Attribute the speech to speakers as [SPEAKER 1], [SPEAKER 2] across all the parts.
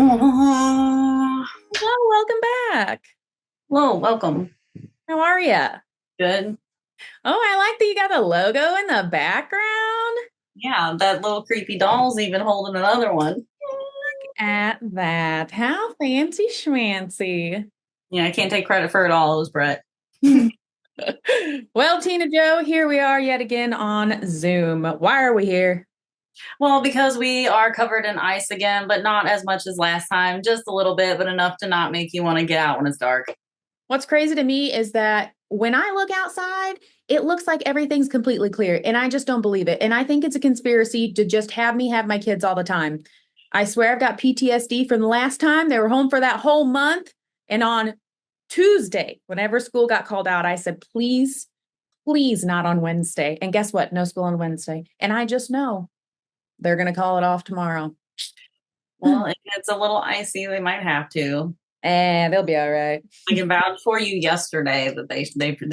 [SPEAKER 1] Oh,
[SPEAKER 2] Well, welcome back.
[SPEAKER 1] hello, welcome.
[SPEAKER 2] How are you?
[SPEAKER 1] Good.
[SPEAKER 2] Oh, I like that you got the logo in the background.
[SPEAKER 1] Yeah, that little creepy doll's even holding another one.
[SPEAKER 2] Look at that. How fancy schmancy.
[SPEAKER 1] Yeah, I can't take credit for it all. It was Brett.
[SPEAKER 2] Well, Tina Joe, here we are yet again on Zoom. Why are we here?
[SPEAKER 1] Well, because we are covered in ice again, but not as much as last time. Just a little bit, but enough to not make you want to get out when it's dark.
[SPEAKER 2] What's crazy to me is that when I look outside, it looks like everything's completely clear, and I just don't believe it. And I think it's a conspiracy to just have me have my kids all the time. I swear I've got PTSD from the last time they were home for that whole month. And on Tuesday, whenever school got called out, I said, please, please not on Wednesday. And guess what? No school on Wednesday. And I just know they're going to call it off tomorrow.
[SPEAKER 1] Well, if it's a little icy, they might have to.
[SPEAKER 2] And they'll be all right.
[SPEAKER 1] I can vouch for you yesterday that they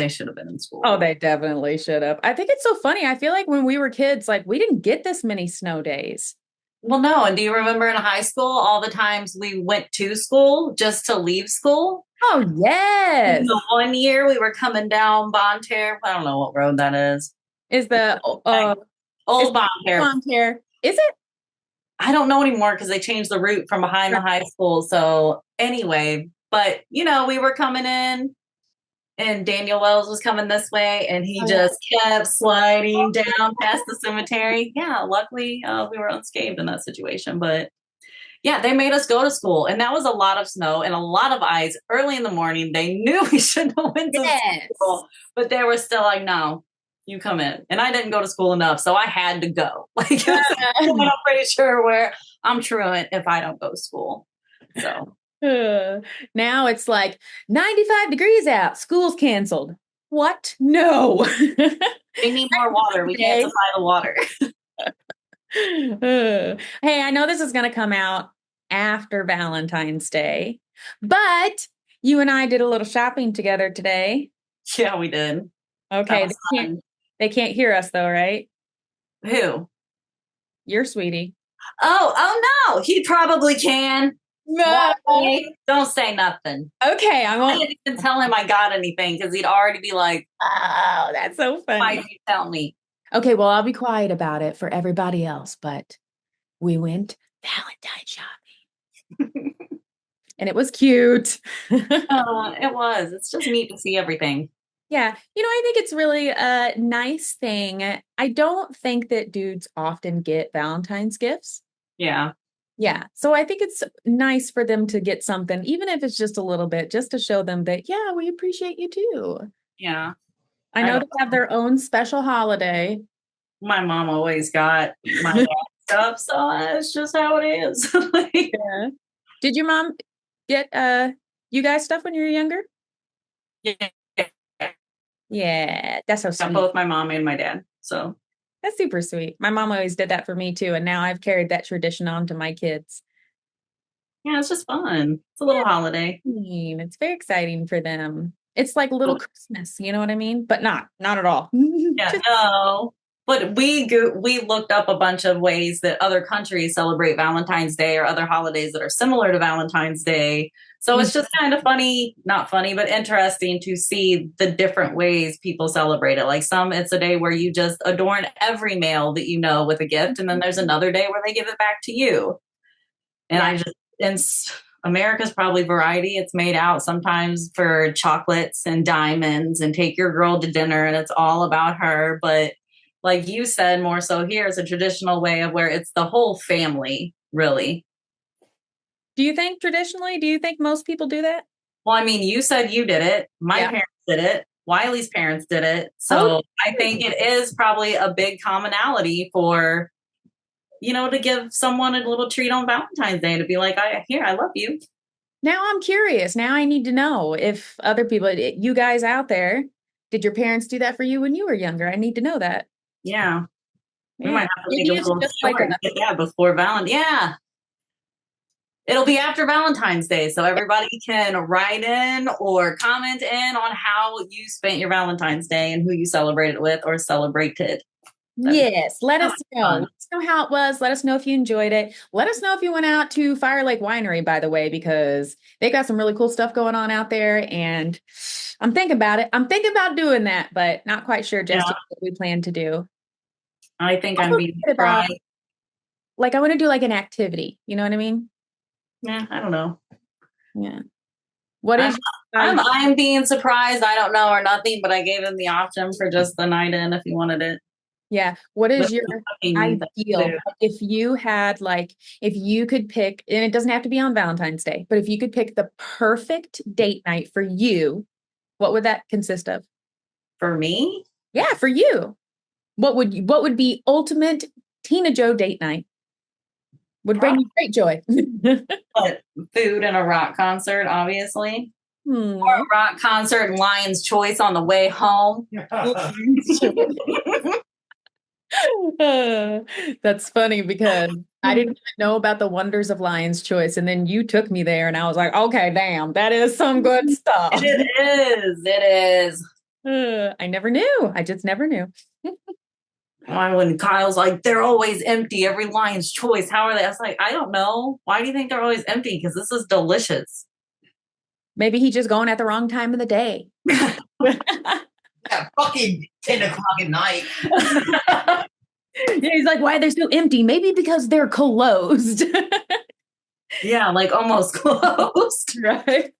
[SPEAKER 1] should have been in school.
[SPEAKER 2] Oh, they definitely should have. I think it's so funny. I feel like when we were kids, like we didn't get this many snow days.
[SPEAKER 1] Well, no. And do you remember in high school all the times we went to school just to leave school?
[SPEAKER 2] Oh, yes.
[SPEAKER 1] The one year we were coming down Bonterre. I don't know what road that is.
[SPEAKER 2] Is the
[SPEAKER 1] Old Bonterre.
[SPEAKER 2] Bonterre. Is it?
[SPEAKER 1] I don't know anymore because they changed the route from behind the high school. So anyway, but we were coming in and Daniel Wells was coming this way and he just kept sliding down past the cemetery. Yeah, luckily we were unscathed in that situation. But yeah, they made us go to school and that was a lot of snow and a lot of ice early in the morning. They knew we shouldn't have went to school, but they were still like, no, you come in. And I didn't go to school enough, so I had to go. Like, I'm pretty sure where I'm truant if I don't go to school. So
[SPEAKER 2] now it's like 95 degrees out. School's canceled. What? No.
[SPEAKER 1] we need more water. We can't supply the water.
[SPEAKER 2] Hey, I know this is going to come out after Valentine's Day, but you and I did a little shopping together today.
[SPEAKER 1] Yeah, we did.
[SPEAKER 2] Okay, they can't hear us though, right?
[SPEAKER 1] Who?
[SPEAKER 2] Your sweetie.
[SPEAKER 1] Oh no, he probably can.
[SPEAKER 2] No,
[SPEAKER 1] don't say nothing.
[SPEAKER 2] Okay, I won't
[SPEAKER 1] even tell him I got anything because he'd already be like,
[SPEAKER 2] "Oh, that's so funny."
[SPEAKER 1] Why did you tell me?
[SPEAKER 2] Okay, well, I'll be quiet about it for everybody else, but we went Valentine shopping. And it was cute.
[SPEAKER 1] Oh, it was. It's just neat to see everything.
[SPEAKER 2] Yeah. I think it's really a nice thing. I don't think that dudes often get Valentine's gifts.
[SPEAKER 1] Yeah.
[SPEAKER 2] Yeah. So I think it's nice for them to get something, even if it's just a little bit, just to show them that, yeah, we appreciate you too.
[SPEAKER 1] Yeah.
[SPEAKER 2] I know they have their own special holiday.
[SPEAKER 1] My mom always got my stuff, so it's just how it is.
[SPEAKER 2] Yeah. Did your mom get you guys stuff when you were younger?
[SPEAKER 1] Yeah.
[SPEAKER 2] Yeah, that's so sweet.
[SPEAKER 1] Both my mom and my dad. So
[SPEAKER 2] that's super sweet. My mom always did that for me too, and now I've carried that tradition on to my kids.
[SPEAKER 1] Yeah, it's just fun. It's a little holiday.
[SPEAKER 2] It's very exciting for them. It's like a little Christmas, you know what I mean? But not at all.
[SPEAKER 1] Yeah, no. But we looked up a bunch of ways that other countries celebrate Valentine's Day or other holidays that are similar to Valentine's Day. So it's just kind of funny, not funny, but interesting to see the different ways people celebrate it. Like it's a day where you just adorn every male that you know with a gift. And then there's another day where they give it back to you. And America's probably variety. It's made out sometimes for chocolates and diamonds and take your girl to dinner and it's all about her. But like you said, more so here is a traditional way of where it's the whole family, really.
[SPEAKER 2] Do you think most people do that?
[SPEAKER 1] Well, I mean, you said you did it. My parents did it. Wiley's parents did it. So I think it is probably a big commonality for, to give someone a little treat on Valentine's Day to be like, I love you.
[SPEAKER 2] Now I'm curious. Now I need to know if other people, you guys out there, did your parents do that for you when you were younger? I need to know that.
[SPEAKER 1] Yeah. We might have to make a little short and get that before Valentine's. Yeah. It'll be after Valentine's Day, so everybody can write in or comment in on how you spent your Valentine's Day and who you celebrated with or celebrated.
[SPEAKER 2] Yes, let
[SPEAKER 1] That
[SPEAKER 2] us
[SPEAKER 1] was
[SPEAKER 2] know. Let
[SPEAKER 1] fun.
[SPEAKER 2] us know how it was. Let us know if you enjoyed it. Let us know if you went out to Fire Lake Winery, by the way, because they got some really cool stuff going on out there. And I'm thinking about it. I'm thinking about doing that, but not quite sure just
[SPEAKER 1] Yeah,
[SPEAKER 2] yet what we plan to do.
[SPEAKER 1] I think I'm
[SPEAKER 2] Also
[SPEAKER 1] being
[SPEAKER 2] thinking about,
[SPEAKER 1] surprised.
[SPEAKER 2] like, I want to do like an activity. You know what I mean?
[SPEAKER 1] Yeah, I don't know.
[SPEAKER 2] Yeah. What
[SPEAKER 1] I'm
[SPEAKER 2] is your idea?
[SPEAKER 1] I'm being surprised. I don't know or nothing, but I gave him the option for just the night in if he wanted it.
[SPEAKER 2] Yeah. What
[SPEAKER 1] With
[SPEAKER 2] is your
[SPEAKER 1] the cooking, the
[SPEAKER 2] ideal?
[SPEAKER 1] food.
[SPEAKER 2] If you had like, if you could pick, and it doesn't have to be on Valentine's Day, but if you could pick the perfect date night for you, what would that consist of?
[SPEAKER 1] For me,
[SPEAKER 2] Yeah, for you. What would be ultimate Tina Joe date night? Would bring
[SPEAKER 1] probably
[SPEAKER 2] you great joy.
[SPEAKER 1] food and a rock concert, obviously. Or
[SPEAKER 2] Hmm.
[SPEAKER 1] a rock concert and Lion's Choice on the way home.
[SPEAKER 2] That's funny because I didn't even know about the wonders of Lion's Choice. And then you took me there and I was like, okay, damn, that is some good stuff.
[SPEAKER 1] It is. It is.
[SPEAKER 2] I never knew. I just never knew.
[SPEAKER 1] Why when Kyle's like, they're always empty, every Lion's Choice. How are they? I was like, I don't know. Why do you think they're always empty? Because this is delicious.
[SPEAKER 2] Maybe he's just going at the wrong time of the day.
[SPEAKER 3] Yeah, fucking 10 o'clock at night.
[SPEAKER 2] Yeah, he's like, why are they so empty? Maybe because they're closed.
[SPEAKER 1] Yeah, like almost closed.
[SPEAKER 2] Right?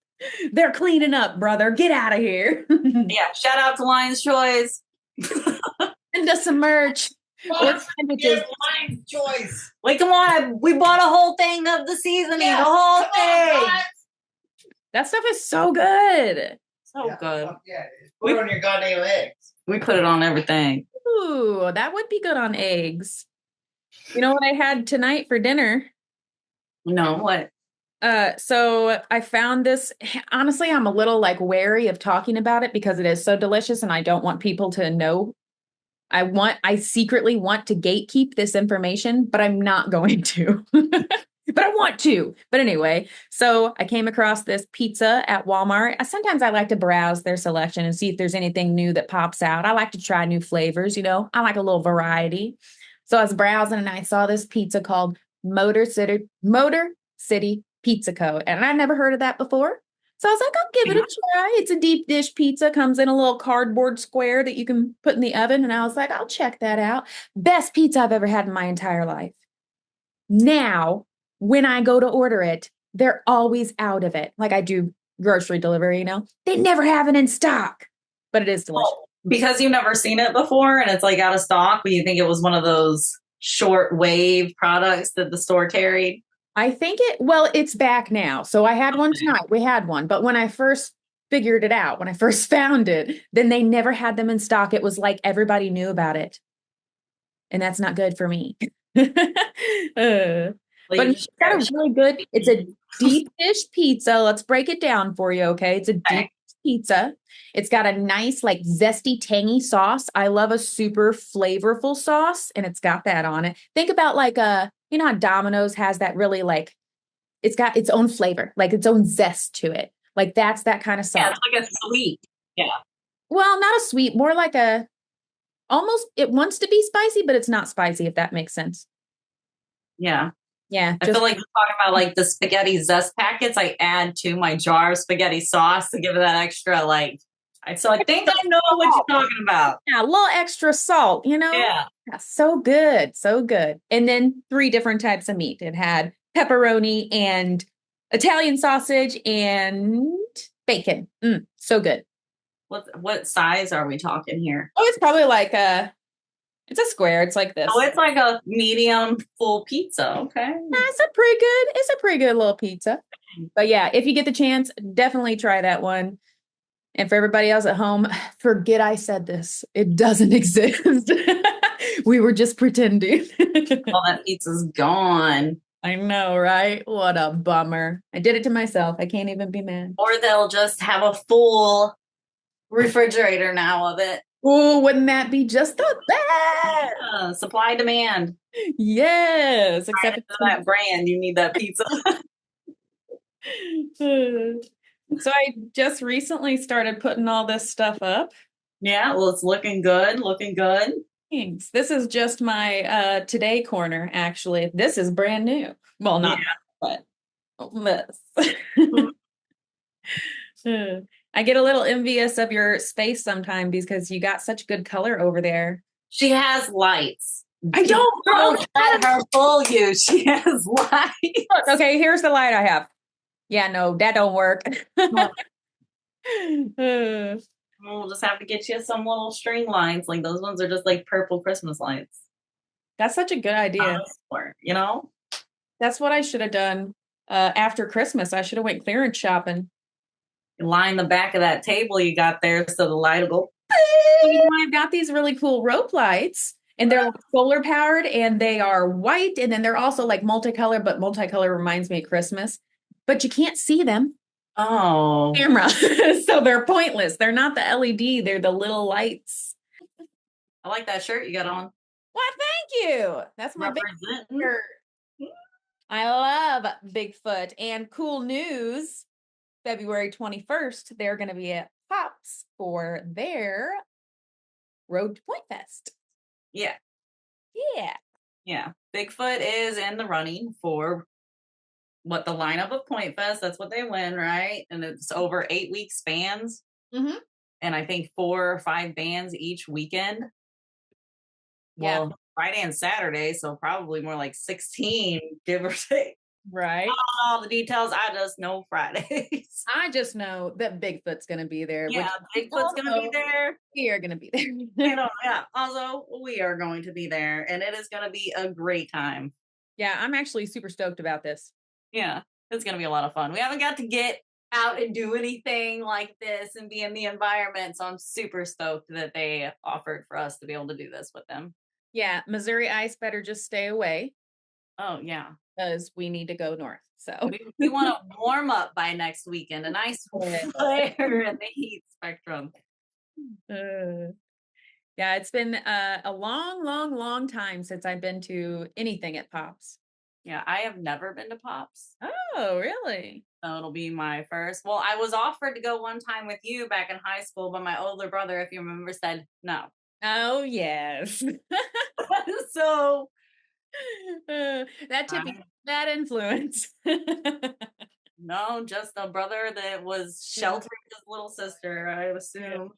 [SPEAKER 2] They're cleaning up, brother. Get out of here.
[SPEAKER 1] Yeah, shout out to Lion's Choice.
[SPEAKER 2] Send us some merch or sandwiches.
[SPEAKER 3] Lion's Choice.
[SPEAKER 1] Like, come on, we bought a whole thing of the seasoning,
[SPEAKER 3] Yeah,
[SPEAKER 1] the whole
[SPEAKER 3] come on,
[SPEAKER 1] thing.
[SPEAKER 3] guys.
[SPEAKER 2] That stuff is so good.
[SPEAKER 1] So good.
[SPEAKER 3] Fuck yeah. Put it on your goddamn eggs.
[SPEAKER 1] We put it on everything.
[SPEAKER 2] Ooh, that would be good on eggs. You know what I had tonight for dinner?
[SPEAKER 1] No, what?
[SPEAKER 2] So I found this. Honestly, I'm a little like wary of talking about it because it is so delicious and I don't want people to know. I secretly want to gatekeep this information, but I'm not going to. But I want to. But anyway, so I came across this pizza at Walmart. Sometimes I like to browse their selection and see if there's anything new that pops out. I like to try new flavors, you know. I like a little variety. So I was browsing and I saw this pizza called Motor City Pizza Co. And I never heard of that before. So I was like, I'll give it a try. It's a deep dish pizza, comes in a little cardboard square that you can put in the oven. And I was like, I'll check that out. Best pizza I've ever had in my entire life. Now, when I go to order it, they're always out of it. Like I do grocery delivery, you know, they never have it in stock, but it is delicious.
[SPEAKER 1] Well, because you've never seen it before and it's like out of stock, but you think it was one of those short wave products that the store carried.
[SPEAKER 2] I think it's back now. So I had one tonight. We had one. But when I first figured it out, when I first found it, then they never had them in stock. It was like everybody knew about it. And that's not good for me. But it's got a really good, it's a deep dish pizza. Let's break it down for you, okay? It's a deep pizza. It's got a nice, like zesty, tangy sauce. I love a super flavorful sauce, and it's got that on it. Think about like you know how Domino's has that really like, it's got its own flavor, like its own zest to it. Like that's that kind of sauce.
[SPEAKER 1] Yeah, it's like a sweet. Yeah.
[SPEAKER 2] Well, not a sweet, more like a almost, it wants to be spicy, but it's not spicy, if that makes sense.
[SPEAKER 1] Yeah.
[SPEAKER 2] Yeah.
[SPEAKER 1] I feel like you're talking about like the spaghetti zest packets I add to my jar of spaghetti sauce to give it that extra like. So I think I know what you're talking about.
[SPEAKER 2] Yeah, a little extra salt, you know?
[SPEAKER 1] Yeah.
[SPEAKER 2] So good. So good. And then 3 different types of meat. It had pepperoni and Italian sausage and bacon. So good.
[SPEAKER 1] What size are we talking here?
[SPEAKER 2] Oh, it's probably like it's a square. It's like this.
[SPEAKER 1] Oh, it's like a medium full pizza. Okay.
[SPEAKER 2] Yeah, it's a pretty good little pizza. But yeah, if you get the chance, definitely try that one. And for everybody else at home, forget I said this. It doesn't exist. We were just pretending.
[SPEAKER 1] All that pizza's gone.
[SPEAKER 2] I know, right? What a bummer. I did it to myself. I can't even be mad.
[SPEAKER 1] Or they'll just have a full refrigerator now of it.
[SPEAKER 2] Oh, wouldn't that be just the best?
[SPEAKER 1] Supply demand.
[SPEAKER 2] Yes.
[SPEAKER 1] Except for that brand, you need that pizza.
[SPEAKER 2] So I just recently started putting all this stuff up.
[SPEAKER 1] Yeah, well, it's looking good. Looking good.
[SPEAKER 2] Thanks. This is just my today corner, actually. This is brand new. Well, not, but this. I get a little envious of your space sometimes because you got such good color over there.
[SPEAKER 1] She has lights.
[SPEAKER 2] I don't
[SPEAKER 1] let her fool you. She has lights.
[SPEAKER 2] Look, okay, here's the light I have. Yeah, no, that don't work.
[SPEAKER 1] We'll just have to get you some little string lights. Like those ones are just like purple Christmas lights.
[SPEAKER 2] That's such a good idea.
[SPEAKER 1] You know?
[SPEAKER 2] That's what I should have done after Christmas. I should have went clearance shopping.
[SPEAKER 1] Line the back of that table you got there so the light will go.
[SPEAKER 2] I've got these really cool rope lights, and they're solar powered, and they are white, and then they're also like multicolor, but multicolor reminds me of Christmas. But you can't see them.
[SPEAKER 1] Oh.
[SPEAKER 2] Camera. So they're pointless. They're not the LED, they're the little lights.
[SPEAKER 1] I like that shirt you got on.
[SPEAKER 2] Well, thank you. That's my big shirt. I love Bigfoot. And cool news, February 21st, they're going to be at Pops for their Road to Pointfest.
[SPEAKER 1] Yeah.
[SPEAKER 2] Yeah.
[SPEAKER 1] Yeah. Bigfoot is in the running for the lineup of Pointfest. That's what they win, right? And it's over 8-week spans.
[SPEAKER 2] Mm-hmm.
[SPEAKER 1] And I think 4 or 5 bands each weekend. Well, Friday and Saturday, so probably more like 16, give or take.
[SPEAKER 2] Right.
[SPEAKER 1] All the details, I just know Fridays.
[SPEAKER 2] I just know that Bigfoot's going to be there.
[SPEAKER 1] Yeah, Bigfoot's going to be there.
[SPEAKER 2] We are going to be there.
[SPEAKER 1] Yeah. Also, we are going to be there, and it is going to be a great time.
[SPEAKER 2] Yeah, I'm actually super stoked about this.
[SPEAKER 1] Yeah, it's going to be a lot of fun. We haven't got to get out and do anything like this and be in the environment, so I'm super stoked that they offered for us to be able to do this with them.
[SPEAKER 2] Yeah, Missouri Ice better just stay away.
[SPEAKER 1] Oh, yeah.
[SPEAKER 2] Because we need to go north. So
[SPEAKER 1] we want to warm up by next weekend. A nice flare in the heat spectrum.
[SPEAKER 2] Yeah, it's been a long time since I've been to anything at Pops.
[SPEAKER 1] Yeah, I have never been to Pops.
[SPEAKER 2] Oh, really?
[SPEAKER 1] So it'll be my first. Well, I was offered to go one time with you back in high school, but my older brother, if you remember, said no.
[SPEAKER 2] Oh, yes.
[SPEAKER 1] So
[SPEAKER 2] that Tippy, that influence.
[SPEAKER 1] No, just a brother that was sheltering his little sister, I assume.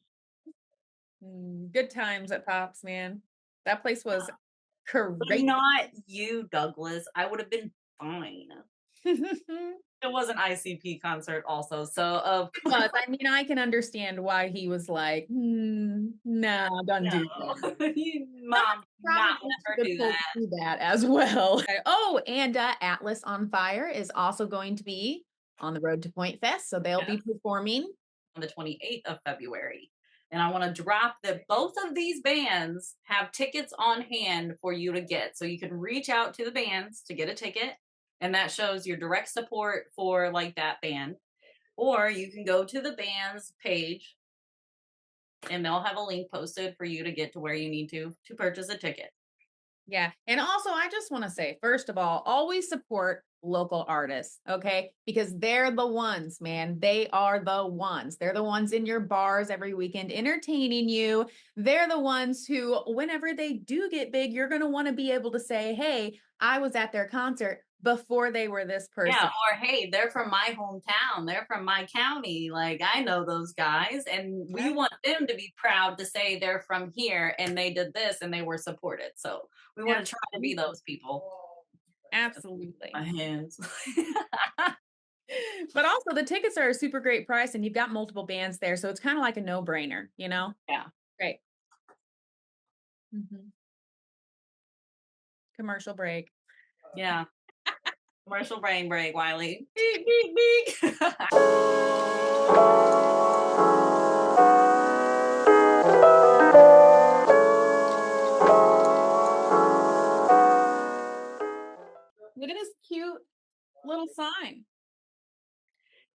[SPEAKER 2] Good times at Pops, man. That place was great.
[SPEAKER 1] Not you, Douglas. I would have been fine. It was an ICP concert also, so
[SPEAKER 2] I mean, I can understand why he was like, no, don't do that.
[SPEAKER 1] Mom, not let her do
[SPEAKER 2] that as well. Oh, and Atlas on Fire is also going to be on the road to Pointfest, so they'll be performing
[SPEAKER 1] on the 28th of February. And I want to drop that both of these bands have tickets on hand for you to get. So you can reach out to the bands to get a ticket. And that shows your direct support for like that band. Or you can go to the band's page and they'll have a link posted for you to get to where you need to purchase a ticket.
[SPEAKER 2] Yeah. And also, I just want to say, first of all, always support local artists, okay? Because they're the ones, man. They are the ones. They're the ones in your bars every weekend entertaining you. They're the ones who, whenever they do get big, you're going to want to be able to say, hey, I was at their concert before they were this person.
[SPEAKER 1] Yeah, or hey, they're from my hometown. They're from my county. Like, I know those guys. And we want them to be proud to say they're from here and they did this and they were supported. So we want to try to be those people.
[SPEAKER 2] Absolutely.
[SPEAKER 1] My hands.
[SPEAKER 2] But also the tickets are a super great price and you've got multiple bands there. So it's kind of like a no-brainer, you know?
[SPEAKER 1] Yeah.
[SPEAKER 2] Great. Mm-hmm. Commercial break.
[SPEAKER 1] Yeah. Commercial brain break, Wiley. Beep, beep, beep.
[SPEAKER 2] Look at this cute little sign.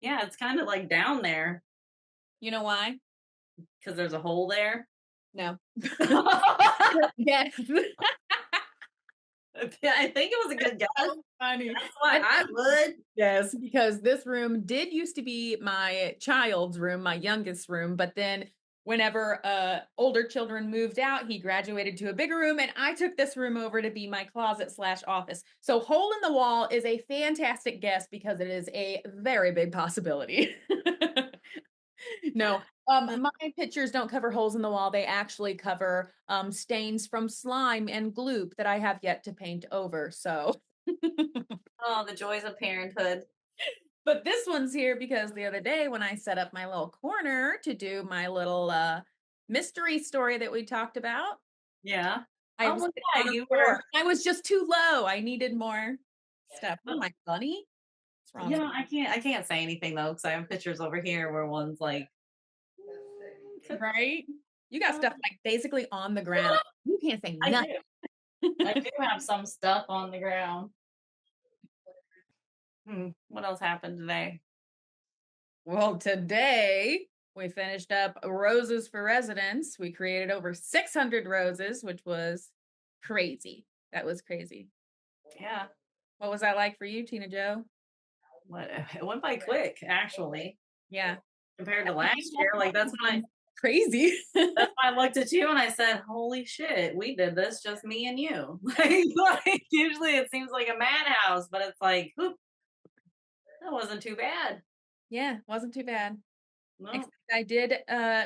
[SPEAKER 1] Yeah, it's kind of like down there.
[SPEAKER 2] You know why?
[SPEAKER 1] Because there's a hole there?
[SPEAKER 2] No.
[SPEAKER 1] Yes. I think it was a good guess.
[SPEAKER 2] Funny.
[SPEAKER 1] That's why I would.
[SPEAKER 2] Yes, because this room did used to be my child's room, my youngest room, but then whenever older children moved out, he graduated to a bigger room, and I took this room over to be my closet/office. So hole in the wall is a fantastic guess because it is a very big possibility. No, my pictures don't cover holes in the wall. They actually cover stains from slime and gloop that I have yet to paint over. So,
[SPEAKER 1] Oh, the joys of parenthood.
[SPEAKER 2] but this one's here because the other day when I set up my little corner to do my little mystery story that we talked about,
[SPEAKER 1] Yeah.
[SPEAKER 2] I
[SPEAKER 1] Oh,
[SPEAKER 2] was,
[SPEAKER 1] well, yeah, you were.
[SPEAKER 2] I was just too low. I needed more stuff. Oh, my bunny. What's wrong?
[SPEAKER 1] You know, I can't say anything though because I have pictures over here where one's like,
[SPEAKER 2] Right? You got stuff like basically on the ground. You can't say
[SPEAKER 1] I
[SPEAKER 2] nothing.
[SPEAKER 1] do. I do have some stuff on the ground. What else happened today?
[SPEAKER 2] Well, today we finished up Roses for Residents. We created over 600 roses, which was crazy. That was crazy.
[SPEAKER 1] Yeah.
[SPEAKER 2] What was that like for you, Tina Jo?
[SPEAKER 1] What it went by quick, actually.
[SPEAKER 2] Yeah.
[SPEAKER 1] Compared to last year. Like that's when
[SPEAKER 2] Crazy.
[SPEAKER 1] that's why I looked at you and I said, holy shit, we did this, just me and you. Like usually it seems like a madhouse, but it's like, whoop, that wasn't too bad.
[SPEAKER 2] Yeah, wasn't too bad.
[SPEAKER 1] No.
[SPEAKER 2] Except I did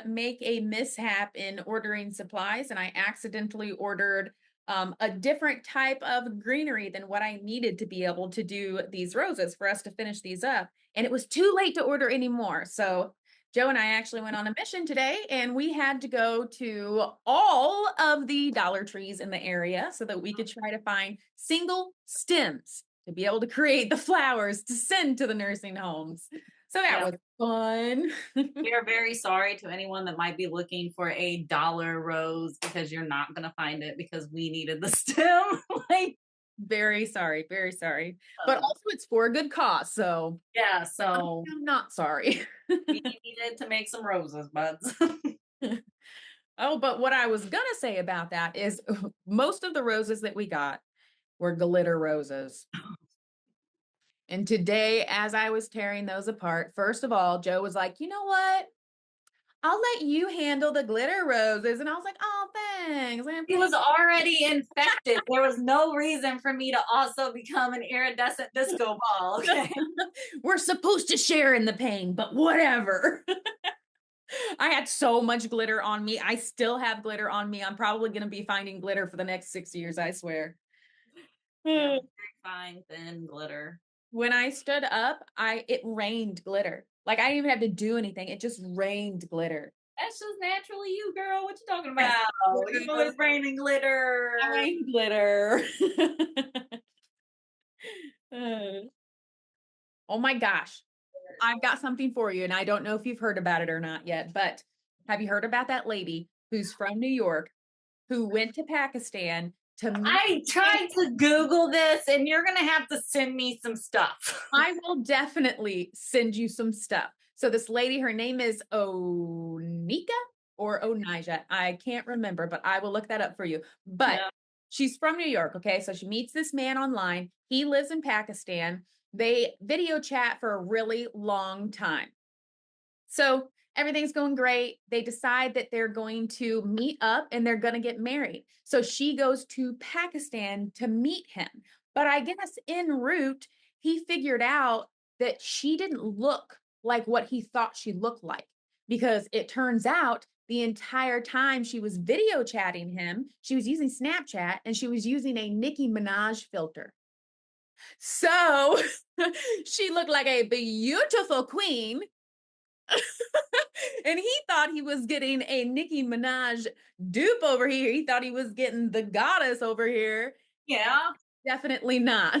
[SPEAKER 2] make a mishap in ordering supplies, and I accidentally ordered a different type of greenery than what I needed to be able to do these roses for us to finish these up. And it was too late to order anymore. So Joe and I actually went on a mission today, and we had to go to all of the Dollar Trees in the area so that we could try to find single stems to be able to create the flowers to send to the nursing homes. So that was fun.
[SPEAKER 1] We are very sorry to anyone that might be looking for a dollar rose because you're not going to find it because we needed the stem. Like,
[SPEAKER 2] very sorry, very sorry. But also it's for a good cause. So
[SPEAKER 1] yeah, so
[SPEAKER 2] I'm not sorry.
[SPEAKER 1] we needed to make some roses, buds.
[SPEAKER 2] Oh, but what I was going to say about that is most of the roses that we got were glitter roses. And today, as I was tearing those apart, first of all, Joe was like, you know what? I'll let you handle the glitter roses. And I was like, oh, thanks.
[SPEAKER 1] He was already infected. There was no reason for me to also become an iridescent disco ball. Okay?
[SPEAKER 2] We're supposed to share in the pain, but whatever. I had so much glitter on me. I still have glitter on me. I'm probably going to be finding glitter for the next 6 years, I swear.
[SPEAKER 1] Yeah, fine, thin glitter.
[SPEAKER 2] When I stood up, it rained glitter. Like I didn't even have to do anything. It just rained glitter.
[SPEAKER 1] That's just naturally you, girl. What you talking about? You know it's raining glitter.
[SPEAKER 2] Rain glitter. Oh my gosh. I've got something for you, and I don't know if you've heard about it or not yet, but have you heard about that lady who's from New York who went to Pakistan to meet?
[SPEAKER 1] I tried to Google this, and you're going to have to send me some stuff.
[SPEAKER 2] I will definitely send you some stuff. So this lady, her name is Onijah or Onijah. I can't remember, but I will look that up for you. But she's from New York, okay? So she meets this man online. He lives in Pakistan. They video chat for a really long time. So everything's going great. They decide that they're going to meet up and they're going to get married. So she goes to Pakistan to meet him. But I guess en route, he figured out that she didn't look like what he thought she looked like, because it turns out the entire time she was video chatting him, she was using Snapchat and she was using a Nicki Minaj filter. So she looked like a beautiful queen. And he thought he was getting a Nicki Minaj dupe over here. He thought he was getting the goddess over here.
[SPEAKER 1] Yeah.
[SPEAKER 2] Definitely not.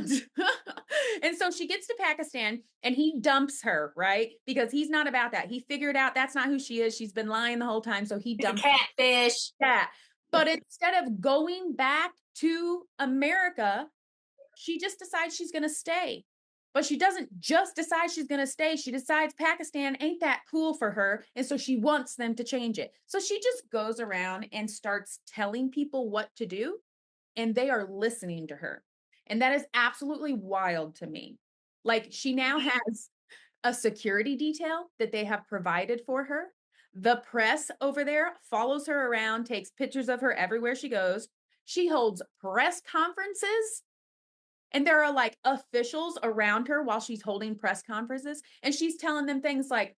[SPEAKER 2] And so she gets to Pakistan and he dumps her, right? Because he's not about that. He figured out that's not who she is. She's been lying the whole time. So he dumps
[SPEAKER 1] her. Catfish.
[SPEAKER 2] Yeah. But instead of going back to America, she just decides she's going to stay. But she doesn't just decide she's going to stay. She decides Pakistan ain't that cool for her. And so she wants them to change it. So she just goes around and starts telling people what to do. And they are listening to her. And that is absolutely wild to me. Like she now has a security detail that they have provided for her. The press over there follows her around, takes pictures of her everywhere she goes. She holds press conferences, and there are like officials around her while she's holding press conferences. And she's telling them things like,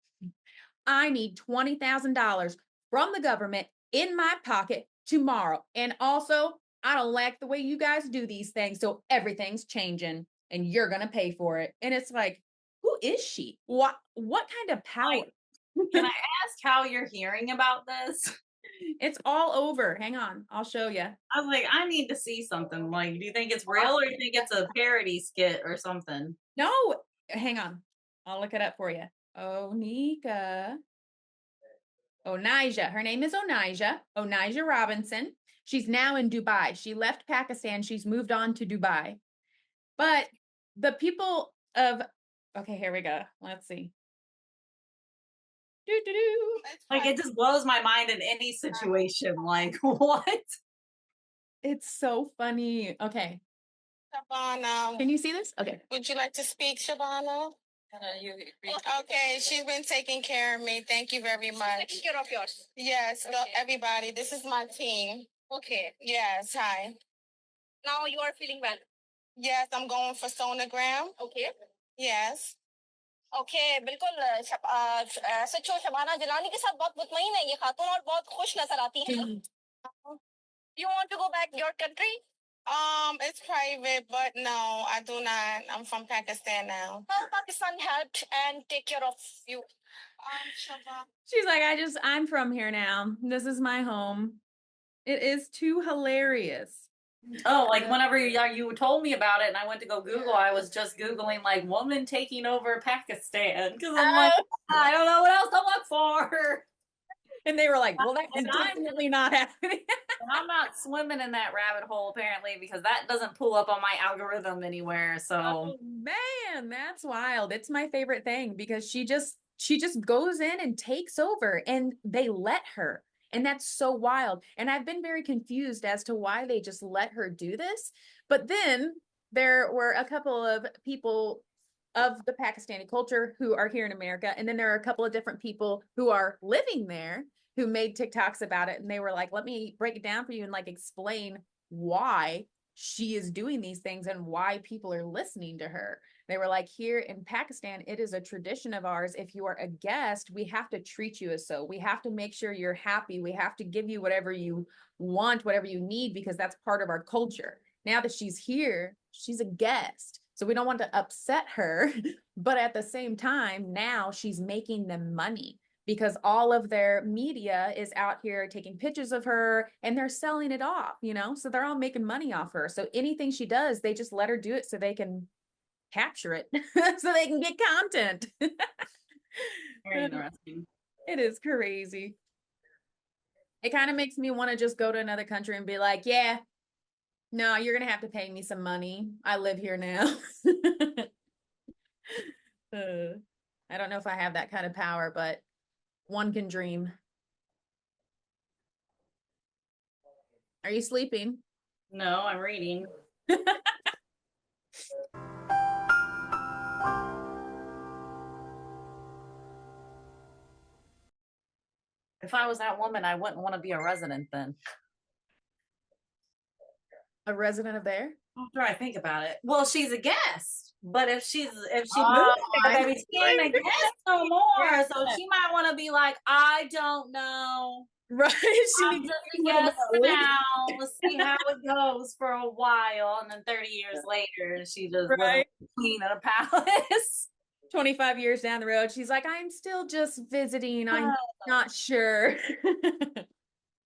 [SPEAKER 2] I need $20,000 from the government in my pocket tomorrow. And also, I don't like the way you guys do these things. So everything's changing and you're going to pay for it. And it's like, who is she? What kind of power?
[SPEAKER 1] Can I ask how you're hearing about this?
[SPEAKER 2] It's all over. Hang on. I'll show you.
[SPEAKER 1] I was like, I need to see something. Like, do you think it's real or do you think it's a parody skit or something?
[SPEAKER 2] No, hang on. I'll look it up for you. Onijah. Her name is Onijah Robinson. She's now in Dubai. She left Pakistan. She's moved on to Dubai. But the people of, okay, here we go. Let's see.
[SPEAKER 1] Like, it just blows my mind in any situation. Like, what?
[SPEAKER 2] It's so funny. Okay.
[SPEAKER 4] Shabana,
[SPEAKER 2] Can you see this? Okay.
[SPEAKER 4] would you like to speak, Shabana? Okay, she's been taking care of me. Thank you very much. Taking care of yours. Yes, no, everybody. This is my team. Okay. Yes, hi. Now you are feeling well. Yes, I'm going for sonogram. Okay. Yes. Okay, बिल्कुल सच हो शबाना जलानी के साथ बहुत मुतमईन है ये खातून और बहुत खुश नजर आती है. You want to go back your country? It's private, but no, I do not. I'm from Pakistan now. Well, Pakistan helped and take care of you. Shabana.
[SPEAKER 2] She's like, I'm from here now. This is my home. It is too hilarious.
[SPEAKER 1] Oh, like whenever you told me about it and I went to go Google, I was just Googling like woman taking over Pakistan because I'm like, I don't know what else to look for.
[SPEAKER 2] And they were like, well, that's definitely not happening.
[SPEAKER 1] And I'm not swimming in that rabbit hole apparently because that doesn't pull up on my algorithm anywhere. So
[SPEAKER 2] oh, man, that's wild. It's my favorite thing because she just goes in and takes over and they let her. And that's so wild. And I've been very confused as to why they just let her do this. But then there were a couple of people of the Pakistani culture who are here in America. And then there are a couple of different people who are living there who made TikToks about it. And they were like, let me break it down for you and like explain why she is doing these things and why people are listening to her. They were like, here in Pakistan, it is a tradition of ours. If you are a guest, we have to treat you as so. We have to make sure you're happy. We have to give you whatever you want, whatever you need, because that's part of our culture. Now that she's here, she's a guest. So we don't want to upset her. But at the same time, now she's making them money because all of their media is out here taking pictures of her and they're selling it off, you know? So they're all making money off her. So anything she does, they just let her do it so they can capture it, so they can get content.
[SPEAKER 1] very interesting.
[SPEAKER 2] It is crazy. It kind of makes me want to just go to another country and be like, yeah, no, you're going to have to pay me some money. I live here now. I don't know if I have that kind of power, but one can dream. Are you sleeping?
[SPEAKER 1] No, I'm reading. If I was that woman, I wouldn't want to be a resident then.
[SPEAKER 2] A resident of there?
[SPEAKER 1] After I think about it. Well, she's a guest. But if she moves there, baby, she ain't a guest no more. So she might want to be like, I don't know.
[SPEAKER 2] Right.
[SPEAKER 1] I'm just a guest now. Let's see how it goes for a while. And then 30 years later, she just
[SPEAKER 2] right.
[SPEAKER 1] queen of the palace.
[SPEAKER 2] 25 years down the road, she's like, I'm still just visiting. I'm not sure.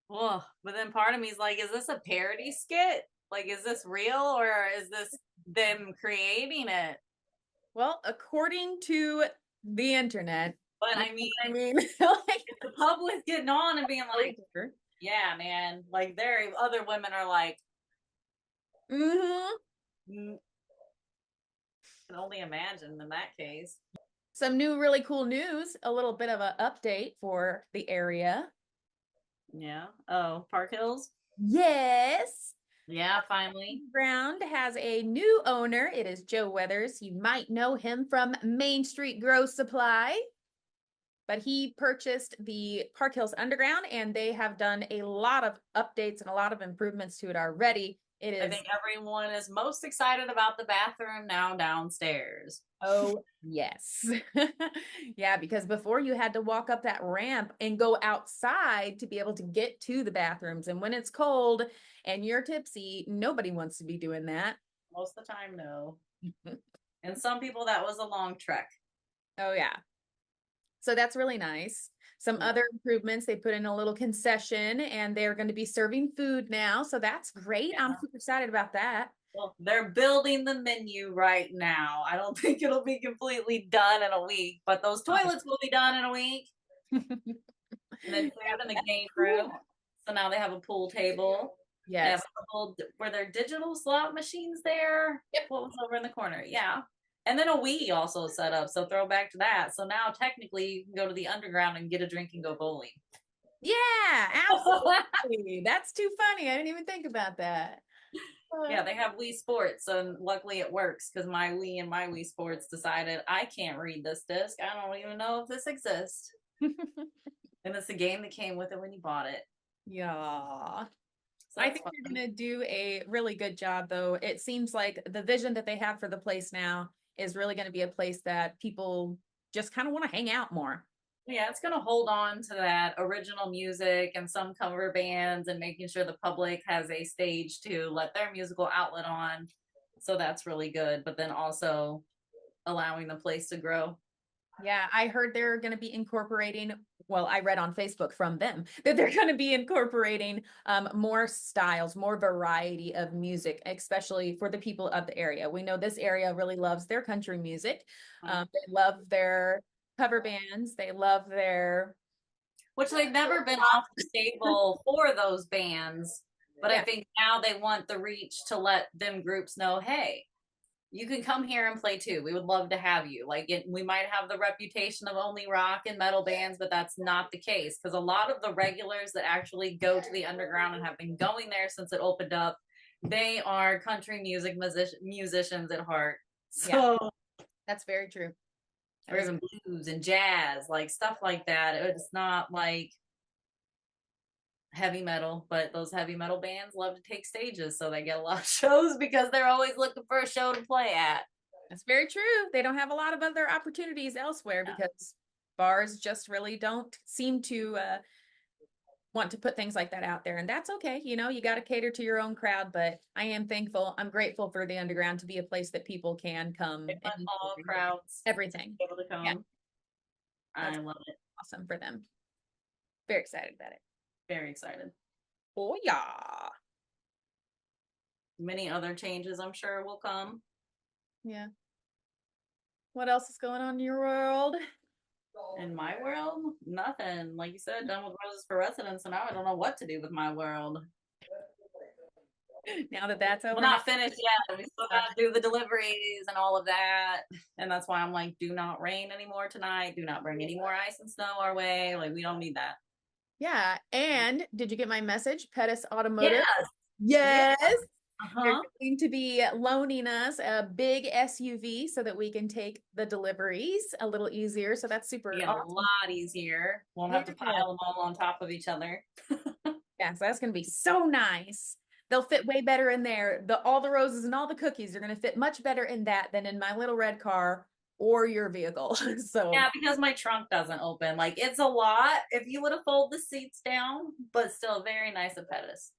[SPEAKER 1] Well, but then part of me is like, is this a parody skit? Like, is this real or is this them creating it?
[SPEAKER 2] Well, according to the internet.
[SPEAKER 1] But I mean,
[SPEAKER 2] like,
[SPEAKER 1] the public getting on and being like, yeah, man. Like, other women are like, can only imagine in that case.
[SPEAKER 2] Some new really cool news, a little bit of an update for the area.
[SPEAKER 1] Yeah. Oh, Park Hills?
[SPEAKER 2] Yes.
[SPEAKER 1] Yeah, finally.
[SPEAKER 2] Ground has a new owner. It is Joe Weathers. You might know him from Main Street Grow Supply. but he purchased the Park Hills Underground, and they have done a lot of updates and a lot of improvements to it already. It is.
[SPEAKER 1] I think everyone is most excited about the bathroom now downstairs.
[SPEAKER 2] Oh, yes. Yeah, because before you had to walk up that ramp and go outside to be able to get to the bathrooms. And when it's cold and you're tipsy, nobody wants to be doing that.
[SPEAKER 1] Most of the time, no. And some people, that was a long trek.
[SPEAKER 2] Oh, yeah. So that's really nice. Some other improvements, they put in a little concession and they're going to be serving food now. So that's great. Yeah. I'm super excited about that.
[SPEAKER 1] Well, they're building the menu right now. I don't think it'll be completely done in a week, but those toilets will be done in a week. And then they're in the game room. So now they have a pool table.
[SPEAKER 2] Yes.
[SPEAKER 1] They have a couple, were there digital slot machines there?
[SPEAKER 2] Yep.
[SPEAKER 1] What was over in the corner? Yeah. And then a Wii also set up. So throw back to that. So now technically you can go to the underground and get a drink and go bowling.
[SPEAKER 2] Yeah, absolutely. That's too funny. I didn't even think about that.
[SPEAKER 1] Yeah, they have Wii Sports, and luckily it works because my Wii and my Wii Sports decided I can't read this disc. I don't even know if this exists. And it's the game that came with it when you bought it.
[SPEAKER 2] Yeah.
[SPEAKER 1] So
[SPEAKER 2] I think they're going to do a really good job, though. It seems like the vision that they have for the place now is really going to be a place that people just kind of want to hang out more.
[SPEAKER 1] Yeah, it's going to hold on to that original music and some cover bands and making sure the public has a stage to let their musical outlet on. So that's really good. But then also allowing the place to grow.
[SPEAKER 2] Yeah, I heard they're going to be incorporating, well, I read on Facebook from them that they're going to be incorporating more styles, more variety of music, especially for the people of the area. We know this area really loves their country music. They love their cover bands. They love their,
[SPEAKER 1] which they've never been off the table for those bands, but yeah. I think now they want the reach to let them groups know, hey, you can come here and play too. We would love to have you. Like we might have the reputation of only rock and metal bands, but that's not the case because a lot of the regulars that actually go to the underground and have been going there since it opened up, they are country music musicians at heart. So
[SPEAKER 2] that's very true.
[SPEAKER 1] Or even blues and jazz, like stuff like that. It's not like heavy metal, but those heavy metal bands love to take stages, so they get a lot of shows because they're always looking for a show to play at.
[SPEAKER 2] That's very true. They don't have a lot of other opportunities elsewhere because bars just really don't seem to want to put things like that out there. And that's okay. You know, you got to cater to your own crowd, but I am thankful. I'm grateful for the underground to be a place that people can come.
[SPEAKER 1] And all crowds.
[SPEAKER 2] Everything.
[SPEAKER 1] Able to come. Yeah. I love it.
[SPEAKER 2] Awesome for them. Very excited about it.
[SPEAKER 1] Very excited.
[SPEAKER 2] Oh, yeah.
[SPEAKER 1] Many other changes, I'm sure, will come.
[SPEAKER 2] Yeah. What else is going on in your world?
[SPEAKER 1] In my world, nothing. Like you said, done with Roses for Residents, and now I don't know what to do with my world.
[SPEAKER 2] Now that that's over,
[SPEAKER 1] we're not finished yet. We still got to do the deliveries and all of that, and that's why I'm like, do not rain anymore tonight. Do not bring any more ice and snow our way. Like we don't need that.
[SPEAKER 2] Yeah. And did you get my message? Pettis Automotive.
[SPEAKER 1] Yes.
[SPEAKER 2] Yes. They're going to be loaning us a big SUV so that we can take the deliveries a little easier. So that's super awesome.
[SPEAKER 1] A lot easier. Won't have to pile them all on top of each other.
[SPEAKER 2] Yeah, so that's going to be so nice. They'll fit way better in there. All the roses and all the cookies are going to fit much better in that than in my little red car or your vehicle. So
[SPEAKER 1] yeah, because my trunk doesn't open. Like it's a lot if you would have folded the seats down, but still very nice of Pettis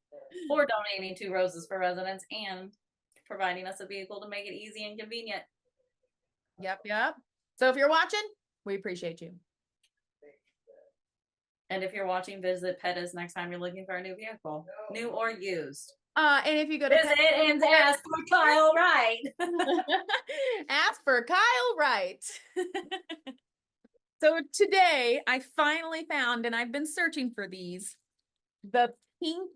[SPEAKER 1] for donating to Roses for Residents and providing us a vehicle to make it easy and convenient.
[SPEAKER 2] Yep. So if you're watching, we appreciate you.
[SPEAKER 1] And if you're watching, visit Pettis next time you're looking for a new vehicle, new or used.
[SPEAKER 2] And if you go to
[SPEAKER 1] visit and ask for Kyle Wright.
[SPEAKER 2] Ask for Kyle Wright. So today I finally found, and I've been searching for these, the pink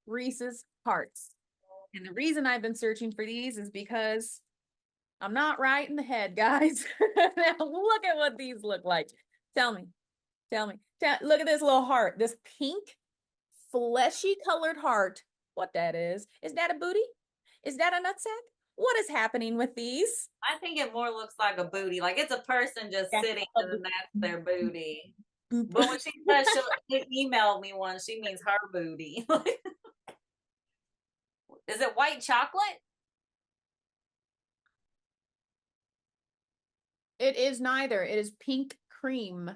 [SPEAKER 2] Reese's Hearts. And the reason I've been searching for these is because I'm not right in the head, guys. Now look at what these look like. Tell me. Look at this little heart, this pink, fleshy colored heart. What that is that a booty? Is that a nutsack? what is happening with these?
[SPEAKER 1] I think it more looks like a booty. Like it's a person just
[SPEAKER 2] Yeah.
[SPEAKER 1] sitting and then that's their booty. But when she says she'll email me one, she means her booty. Is it white chocolate?
[SPEAKER 2] It is neither. It is pink cream.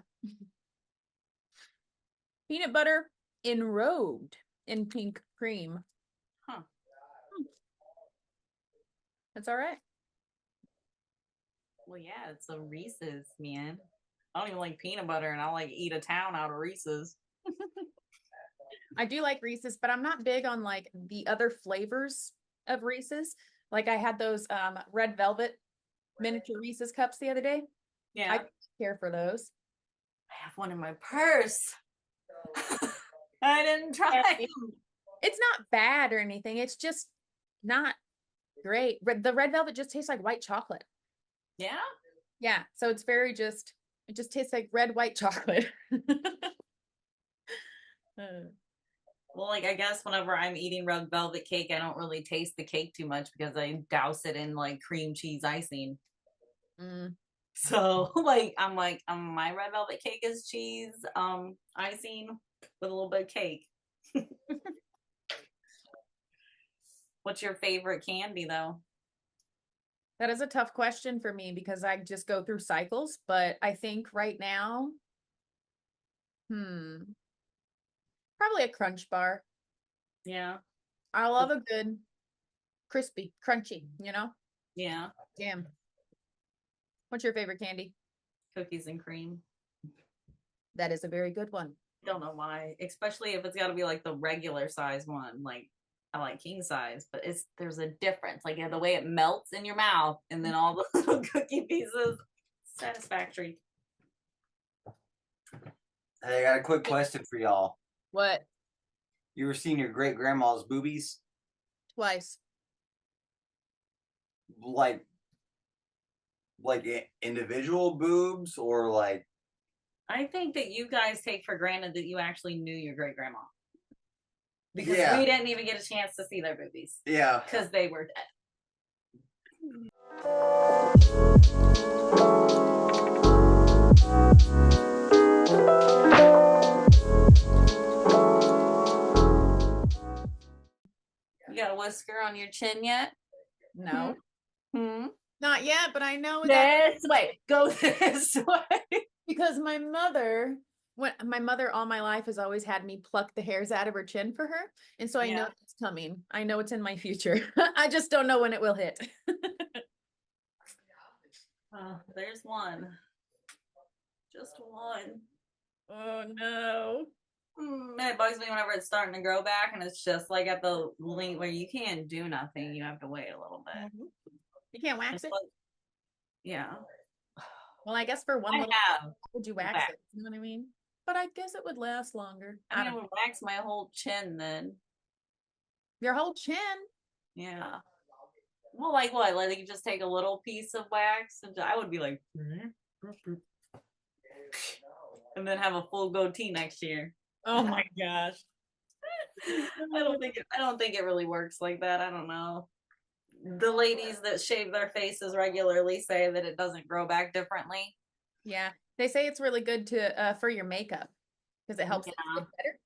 [SPEAKER 2] Peanut butter enrobed in pink cream.
[SPEAKER 1] Huh.
[SPEAKER 2] That's all right.
[SPEAKER 1] Well, yeah, it's a Reese's, man. I don't even like peanut butter, and I like eat a town out of Reese's.
[SPEAKER 2] I do like Reese's, but I'm not big on like the other flavors of Reese's. Like I had those red velvet miniature Reese's cups the other day.
[SPEAKER 1] Yeah.
[SPEAKER 2] I don't care for those.
[SPEAKER 1] I have one in my purse. I didn't try.
[SPEAKER 2] It's not bad or anything. It's just not great. The red velvet just tastes like white chocolate.
[SPEAKER 1] Yeah?
[SPEAKER 2] Yeah. So it's very just, it just tastes like red, white chocolate.
[SPEAKER 1] Well, like I guess whenever I'm eating red velvet cake, I don't really taste the cake too much because I douse it in like cream cheese icing. So like I'm like my red velvet cake is cheese icing with a little bit of cake. What's your favorite candy though?
[SPEAKER 2] That is a tough question for me because I just go through cycles, but I think right now, probably a Crunch bar.
[SPEAKER 1] Yeah.
[SPEAKER 2] I love a good crispy, crunchy,
[SPEAKER 1] Yeah.
[SPEAKER 2] Damn. What's your favorite candy?
[SPEAKER 1] Cookies and cream.
[SPEAKER 2] That is a very good one.
[SPEAKER 1] Don't know why, especially if it's got to be like the regular size one. Like I like king size, but there's a difference. Like the way it melts in your mouth, and then all the little cookie pieces, satisfactory.
[SPEAKER 3] Hey, I got a quick question for y'all.
[SPEAKER 2] What?
[SPEAKER 3] You ever seen your great grandma's boobies?
[SPEAKER 2] Twice.
[SPEAKER 3] Like individual boobs or like?
[SPEAKER 1] I think that you guys take for granted that you actually knew your great grandma. Because
[SPEAKER 3] Yeah.
[SPEAKER 1] we didn't even get a chance to see their boobies.
[SPEAKER 3] Yeah.
[SPEAKER 1] Because they were dead. You got a whisker on your chin yet?
[SPEAKER 2] No.
[SPEAKER 1] Hmm?
[SPEAKER 2] Not yet, but I know
[SPEAKER 1] that. This way. Go this way.
[SPEAKER 2] Because my mother all my life has always had me pluck the hairs out of her chin for her. And so I know it's coming. I know it's in my future. I just don't know when it will hit.
[SPEAKER 1] There's one. Just one.
[SPEAKER 2] Oh no.
[SPEAKER 1] And it bugs me whenever it's starting to grow back and it's just like at the length where you can't do nothing. You have to wait a little bit.
[SPEAKER 2] You can't wax it?
[SPEAKER 1] Like, yeah.
[SPEAKER 2] Well, I guess for one little would you wax
[SPEAKER 1] wax
[SPEAKER 2] it? You know what I mean? But I guess it would last longer.
[SPEAKER 1] I mean, it would wax my whole chin then.
[SPEAKER 2] Your whole chin?
[SPEAKER 1] Yeah. Well, like what? Like you just take a little piece of wax and I would be like, and then have a full goatee next year.
[SPEAKER 2] Oh my gosh.
[SPEAKER 1] I don't think it really works like that. I don't know. The ladies that shave their faces regularly say that it doesn't grow back differently.
[SPEAKER 2] Yeah. They say it's really good to for your makeup because it helps it get better.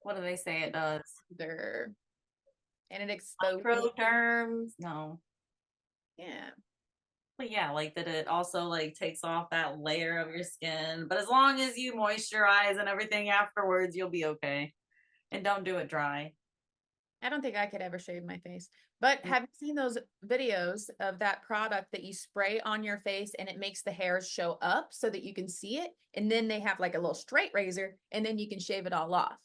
[SPEAKER 1] What do they say it does?
[SPEAKER 2] And it exposes
[SPEAKER 1] microderms. No.
[SPEAKER 2] Yeah.
[SPEAKER 1] But yeah, like that it also like takes off that layer of your skin. But as long as you moisturize and everything afterwards, you'll be okay. And don't do it dry.
[SPEAKER 2] I don't think I could ever shave my face. But have you seen those videos of that product that you spray on your face and it makes the hairs show up so that you can see it? And then they have like a little straight razor and then you can shave it all off.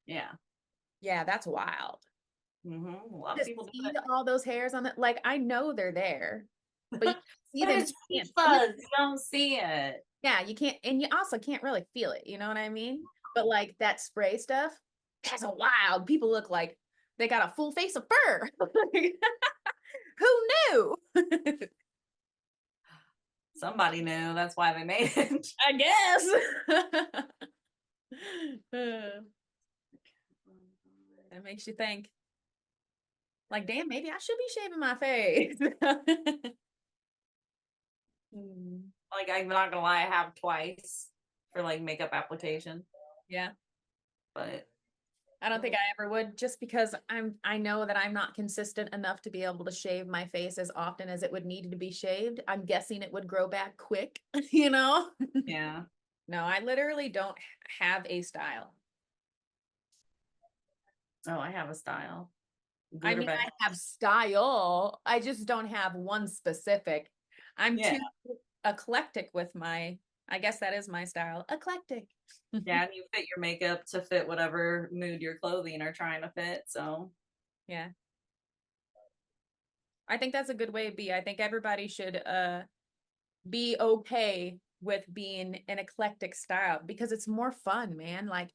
[SPEAKER 1] Yeah.
[SPEAKER 2] Yeah, that's wild.
[SPEAKER 1] Mm-hmm. A lot of people do
[SPEAKER 2] see all those hairs on it. Like I know they're there, but you see them.
[SPEAKER 1] You don't see it.
[SPEAKER 2] Yeah, you can't, and you also can't really feel it. You know what I mean? But like that spray stuff, that's a wild. People look like they got a full face of fur. Who knew?
[SPEAKER 1] Somebody knew. That's why they made it.
[SPEAKER 2] I guess. That makes you think. Like, damn, maybe I should be shaving my face.
[SPEAKER 1] Like, I'm not gonna lie, I have twice for like makeup application,
[SPEAKER 2] Yeah.
[SPEAKER 1] but
[SPEAKER 2] I don't think I ever would, just because I know that I'm not consistent enough to be able to shave my face as often as it would need to be shaved. I'm guessing it would grow back quick, you know?
[SPEAKER 1] yeah.
[SPEAKER 2] No, I literally don't have a style.
[SPEAKER 1] Oh, I have a style.
[SPEAKER 2] I
[SPEAKER 1] Good or
[SPEAKER 2] mean,
[SPEAKER 1] bad?
[SPEAKER 2] I have style. I just don't have one specific. I'm
[SPEAKER 1] Yeah.
[SPEAKER 2] too eclectic with I guess that is my style. Eclectic.
[SPEAKER 1] Yeah, and you fit your makeup to fit whatever mood your clothing are trying to fit. So
[SPEAKER 2] Yeah. I think that's a good way to be. I think everybody should be okay with being an eclectic style because it's more fun, man. Like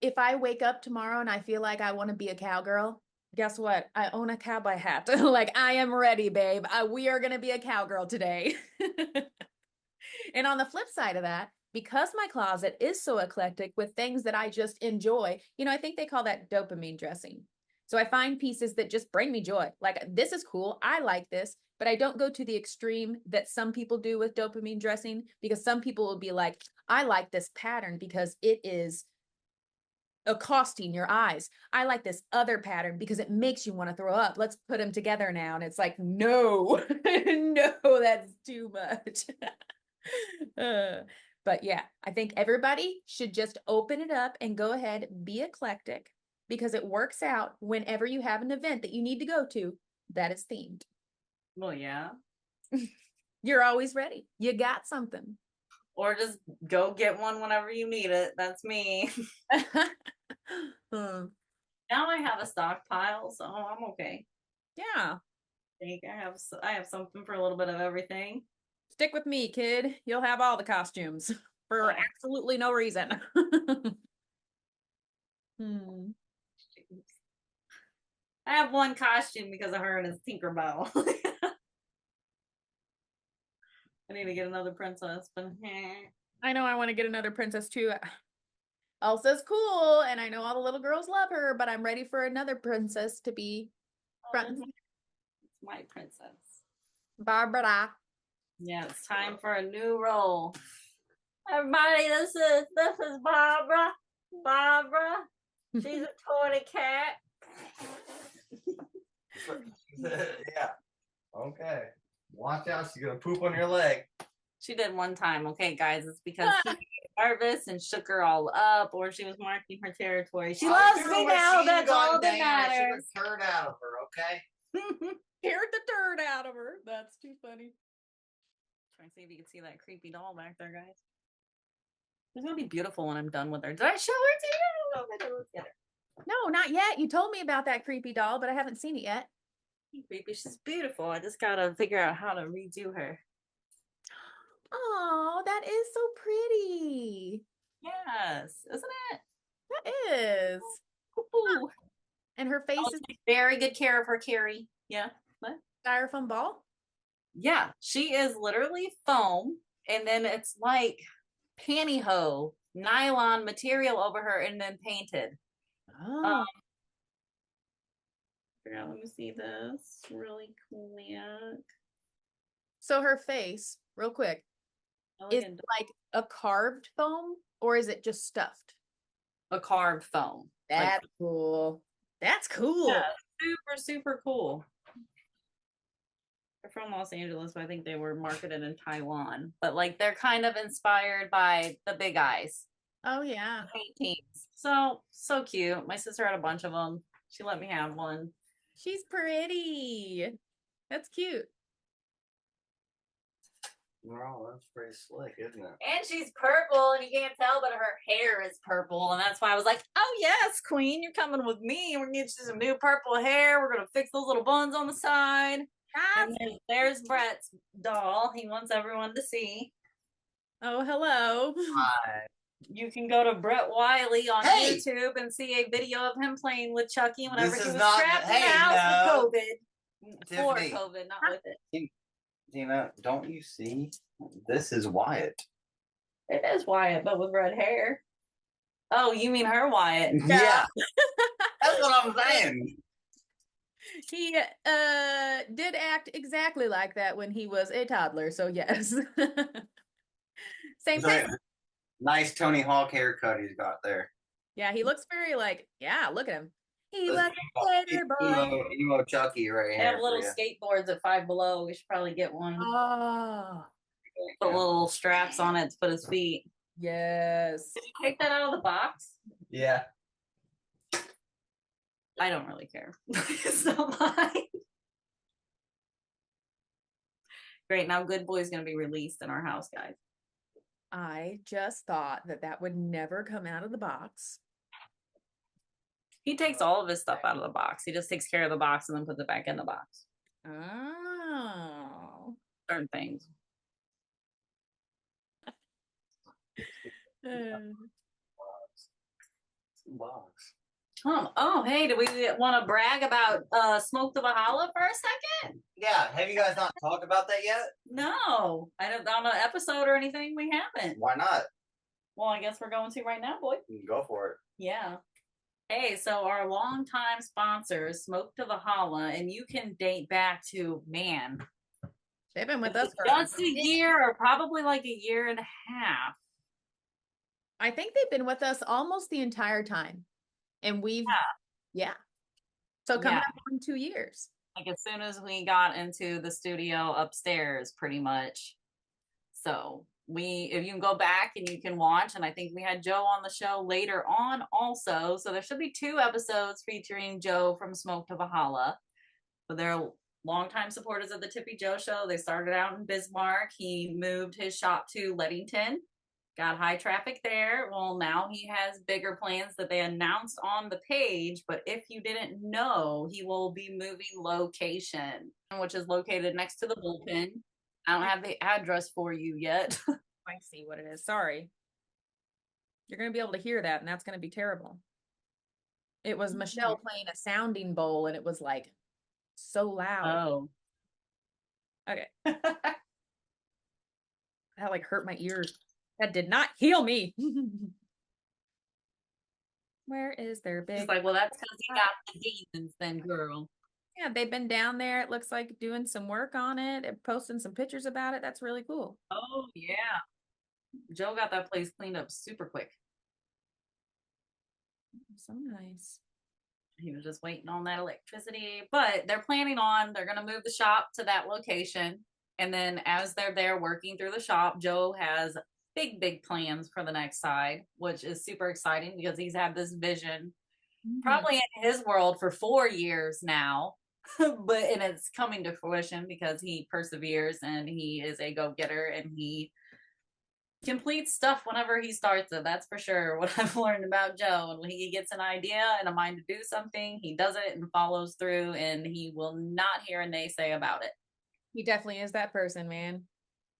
[SPEAKER 2] if I wake up tomorrow and I feel like I want to be a cowgirl, guess what? I own a cowboy hat. Like I am ready, babe. We are going to be a cowgirl today. And on the flip side of that, because my closet is so eclectic with things that I just enjoy, I think they call that dopamine dressing. So I find pieces that just bring me joy. Like, this is cool. I like this, but I don't go to the extreme that some people do with dopamine dressing, because some people will be like, I like this pattern because it is accosting your eyes. I like this other pattern because it makes you want to throw up. Let's put them together now. And it's like, no, no, that's too much. But yeah, I think everybody should just open it up and go ahead, be eclectic, because it works out whenever you have an event that you need to go to that is themed.
[SPEAKER 1] well, yeah.
[SPEAKER 2] You're always ready. You got something.
[SPEAKER 1] Or just go get one whenever you need it. That's me.
[SPEAKER 2] Hmm.
[SPEAKER 1] Now I have a stockpile, so I'm okay.
[SPEAKER 2] Yeah.
[SPEAKER 1] I think I have something for a little bit of everything.
[SPEAKER 2] Stick with me, kid. You'll have all the costumes for absolutely no reason. Hmm.
[SPEAKER 1] I have one costume because of her and his Tinkerbell. I need to get another princess, but
[SPEAKER 2] I know I want to get another princess too. Elsa's cool, and I know all the little girls love her, but I'm ready for another princess to be front and center.
[SPEAKER 1] it's my princess.
[SPEAKER 2] Barbara.
[SPEAKER 1] Yeah, it's time for a new role. Everybody, this is Barbara. Barbara. She's a toy cat.
[SPEAKER 3] Yeah. Okay. Watch out, she's gonna poop on your leg.
[SPEAKER 1] She did one time, okay, guys. It's because he was nervous and shook her all up, or she was marking her territory. She loves me now. That's all that matters.
[SPEAKER 3] She was turned out of her, okay?
[SPEAKER 2] Scared the dirt out of her. That's too funny.
[SPEAKER 1] Trying to see if you can see that creepy doll back there, guys. She's gonna be beautiful when I'm done with her. Did I show her to you? I don't know if I did. Let's get her.
[SPEAKER 2] No, not yet. You told me about that creepy doll, but I haven't seen it yet.
[SPEAKER 1] Creepy. She's beautiful. I just gotta figure out how to redo her.
[SPEAKER 2] Oh, that is so pretty.
[SPEAKER 1] Yes, isn't it?
[SPEAKER 2] That is.
[SPEAKER 1] Ooh.
[SPEAKER 2] And her face is
[SPEAKER 1] Take very good care of her, Carrie. Yeah. What?
[SPEAKER 2] styrofoam ball.
[SPEAKER 1] Yeah, she is literally foam, and then it's like pantyhose nylon material over her, and then painted.
[SPEAKER 2] Oh.
[SPEAKER 1] Let me see this really quick.
[SPEAKER 2] So her face, real quick, is it like a carved foam, or is it just stuffed?
[SPEAKER 1] A carved foam.
[SPEAKER 2] That's cool. That's cool.
[SPEAKER 1] Yeah, super, super cool. They're from Los Angeles, so I think they were marketed in Taiwan. But like they're kind of inspired by the Big Eyes.
[SPEAKER 2] Oh yeah.
[SPEAKER 1] Paintings. So cute. My sister had a bunch of them. She let me have one.
[SPEAKER 2] She's pretty. That's cute.
[SPEAKER 3] Wow, that's pretty slick, isn't it?
[SPEAKER 1] And she's purple, and you can't tell, but her hair is purple. And that's why I was like, oh, yes, Queen, you're coming with me. We're going to get you some new purple hair. We're going to fix those little buns on the side. And then there's Brett's doll. He wants everyone to see.
[SPEAKER 2] Oh, hello.
[SPEAKER 3] Hi.
[SPEAKER 1] You can go to Brett Wiley on YouTube and see a video of him playing with Chucky whenever he was trapped in the house with COVID.
[SPEAKER 3] Tiffany.
[SPEAKER 1] For COVID, not with it.
[SPEAKER 3] Tina, don't you see? This is Wyatt.
[SPEAKER 1] It is Wyatt, but with red hair. Oh, you mean her Wyatt?
[SPEAKER 3] Yeah. That's what I'm saying.
[SPEAKER 2] He did act exactly like that when he was a toddler. So yes. Same thing.
[SPEAKER 3] Nice Tony Hawk haircut he's got there.
[SPEAKER 2] Yeah, he looks very like, yeah, look at him. He
[SPEAKER 3] This
[SPEAKER 2] was a skater boy.
[SPEAKER 3] emo Chucky right
[SPEAKER 1] They
[SPEAKER 3] here.
[SPEAKER 1] have little skateboards at Five Below. We should probably get one.
[SPEAKER 2] Oh,
[SPEAKER 1] Put little straps on it to put his feet.
[SPEAKER 2] yes.
[SPEAKER 1] Did you take that out of the box?
[SPEAKER 3] Yeah.
[SPEAKER 1] I don't really care. It's not mine. Great. Now Good Boy's going to be released in our house, guys.
[SPEAKER 2] I just thought that would never come out of the box.
[SPEAKER 1] He takes all of his stuff out of the box. He just takes care of the box and then puts it back in the box.
[SPEAKER 2] Oh.
[SPEAKER 1] Certain things.
[SPEAKER 3] Box.
[SPEAKER 1] Oh, hey, do we want to brag about Smoke the Valhalla for a second?
[SPEAKER 3] Yeah. Have you guys not talked about that yet?
[SPEAKER 1] No, I don't on an episode or anything. We haven't.
[SPEAKER 3] Why not?
[SPEAKER 1] Well, I guess we're going to right now, boy.
[SPEAKER 3] You can go for it.
[SPEAKER 1] Yeah. Hey, so our longtime sponsors, Smoke to Valhalla, and you can date back to, man,
[SPEAKER 2] They've been with us for
[SPEAKER 1] just a year or probably like a year and a half.
[SPEAKER 2] I think they've been with us almost the entire time. And we've, yeah. So coming up on 2 years.
[SPEAKER 1] Like as soon as we got into the studio upstairs, pretty much. So if you can go back and you can watch, and I think we had Joe on the show later on also. So there should be 2 episodes featuring Joe from Smoke to Valhalla. But they're longtime supporters of the Tippy Jo Show. They started out in Bismarck. He moved his shop to Leadington. Got high traffic there. Well, now he has bigger plans that they announced on the page. But if you didn't know, he will be moving location, which is located next to the bullpen. I don't have the address for you yet.
[SPEAKER 2] I see what it is. Sorry. You're going to be able to hear that, and that's going to be terrible. It was Michelle playing a sounding bowl, and it was like so loud.
[SPEAKER 1] Oh.
[SPEAKER 2] Okay. That like hurt my ears. That did not heal me. Where is their big?
[SPEAKER 1] It's like, well, that's because he got the demons then, girl.
[SPEAKER 2] Yeah, they've been down there. It looks like doing some work on it and posting some pictures about it. That's really cool.
[SPEAKER 1] Oh, yeah. Joe got that place cleaned up super quick.
[SPEAKER 2] So nice.
[SPEAKER 1] He was just waiting on that electricity. But they're going to move the shop to that location. And then as they're there working through the shop, Joe has big plans for the next side, which is super exciting because he's had this vision probably in his world for 4 years now. And it's coming to fruition because he perseveres and he is a go-getter and he completes stuff whenever he starts it. That's for sure what I've learned about Joe. And when he gets an idea and a mind to do something, he does it and follows through, and he will not hear a naysay about it.
[SPEAKER 2] He definitely is that person, man.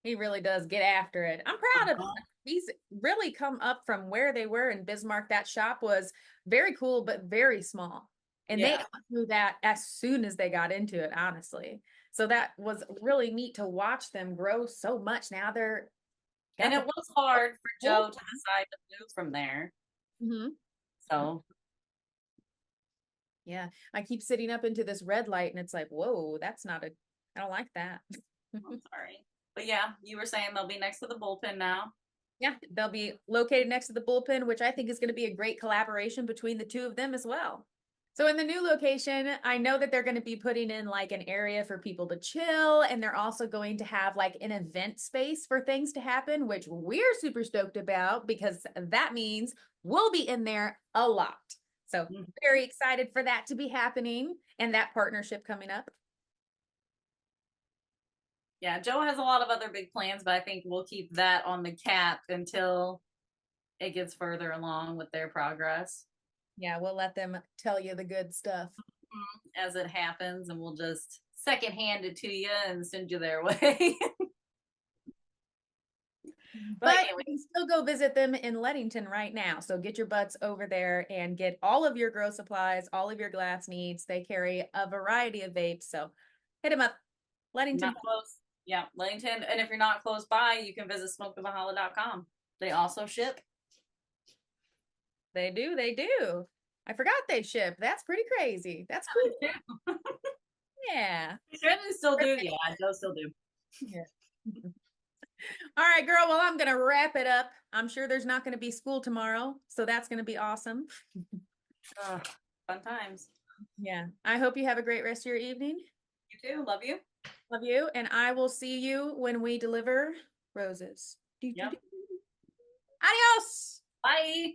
[SPEAKER 2] He really does get after it. I'm proud of him. He's really come up from where they were in Bismarck. That shop was very cool, but very small. And they got through that as soon as they got into it, honestly. So that was really neat to watch them grow so much. Now they're...
[SPEAKER 1] And it was hard for Joe to decide to move from there.
[SPEAKER 2] Mm-hmm.
[SPEAKER 1] So...
[SPEAKER 2] yeah, I keep sitting up into this red light and it's like, whoa, that's not a... I don't like that.
[SPEAKER 1] I'm sorry. But yeah, you were saying they'll be next to the bullpen now.
[SPEAKER 2] Yeah, they'll be located next to the bullpen, which I think is going to be a great collaboration between the two of them as well. So in the new location, I know that they're going to be putting in like an area for people to chill, and they're also going to have like an event space for things to happen, which we're super stoked about because that means we'll be in there a lot. So very excited for that to be happening and that partnership coming up.
[SPEAKER 1] Yeah, Joe has a lot of other big plans, but I think we'll keep that on the cap until it gets further along with their progress.
[SPEAKER 2] Yeah, we'll let them tell you the good stuff
[SPEAKER 1] as it happens, and we'll just secondhand it to you and send you their way.
[SPEAKER 2] But you can still go visit them in Leadington right now. So get your butts over there and get all of your grow supplies, all of your glass needs. They carry a variety of vapes. So hit them up. Leadington.
[SPEAKER 1] Not close. Yeah, Leadington. And if you're not close by, you can visit smoketovalhalla.com. They also ship.
[SPEAKER 2] They do. I forgot they ship. That's pretty crazy. That's cool. Yeah.
[SPEAKER 1] Certainly still do. Yeah, I still do.
[SPEAKER 2] Yeah. All right, girl. Well, I'm going to wrap it up. I'm sure there's not going to be school tomorrow, so that's going to be awesome.
[SPEAKER 1] Fun times.
[SPEAKER 2] Yeah. I hope you have a great rest of your evening.
[SPEAKER 1] You too. Love you.
[SPEAKER 2] Love you. And I will see you when we deliver roses.
[SPEAKER 1] Yep.
[SPEAKER 2] Adios.
[SPEAKER 1] Bye.